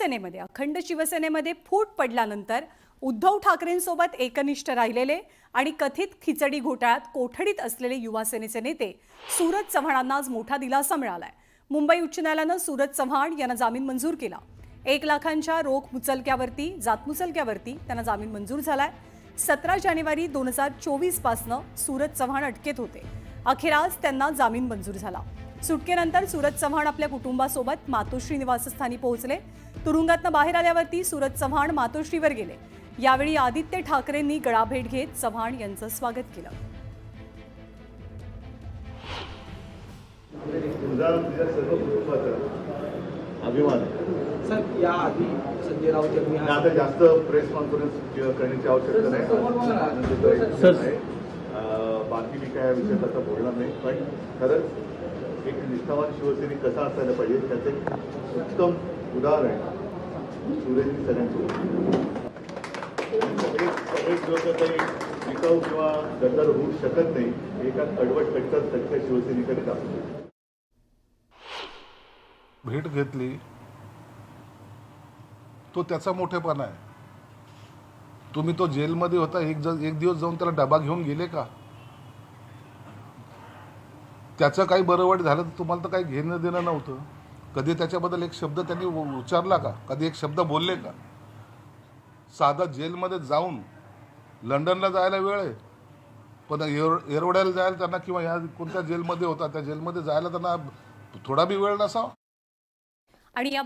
शिवसेनेमध्ये अखंड शिवसेनेमध्ये फूट पडल्यानंतर उद्धव ठाकरेंसोबत एकनिष्ठ राहिलेले आणि कथित खिचडी घोटाळ्यात कोठडीत असलेले युवा सेनेचे नेते सूरज चव्हाणांना आज मोठा दिलासा मिळालाय। मुंबई उच्च न्यायालयानं सूरज चव्हाण यांना जामीन मंजूर केला। 1 लाखांच्या रोख मुचलक्यावरती जातमुचलक्यावरती त्यांना जामीन मंजूर झालाय। 17 जानेवारी 2024 पासून सूरज चव्हाण अटकेत होते। अखेर आज त्यांना जामीन मंजूर झाला। सुटकेनंतर सूरज चव्हाण आपल्या कुटुंबासोबत मातोश्री निवासस्थानी पोहोचले। तुरुंगातनं बाहेर आल्यावरती सूरज चव्हाण मातोश्रीवर गेले। यावेळी आदित्य ठाकरेंनी गळाभेट घेत चव्हाण यांचं स्वागत केलं। अभिमान सर, या आधी संजय राऊत यांनी आता जास्त प्रेस कॉन्फरन्स करण्याची आवश्यकता नाही। बाकी मी काय विषयात आता बोलणार नाही, पण खरंच एक निष्ठावान शिवसैनिक कसा असायला पाहिजे त्याचे उत्तम उदाहरण सूर्यजी सगळ्यांसोबत। सगळेच लोक काही टिकाऊ किंवा गद्दार होऊ शकत नाही, एका कडवट कट्टर सच्च्या शिवसैनिकाने दाखवतो। भेट घेतली तो त्याचा मोठेपणा आहे। तुम्ही तो जेलमध्ये होता, एक दिवस जाऊन त्याला डबा घेऊन गेले का? त्याचं काही बरं वाईट झालं तर तुम्हाला तर काही घेणं देणं नव्हतं। कधी त्याच्याबद्दल एक शब्द त्यांनी उच्चारला का? कधी एक शब्द बोलले का? साधा जेलमध्ये जाऊन लंडनला जायला वेळ आहे, पण एरवड्याला जायला त्यांना किंवा या कोणत्या जेलमध्ये होता त्या जेलमध्ये जायला त्यांना थोडा बी वेळ नसावा। आणि या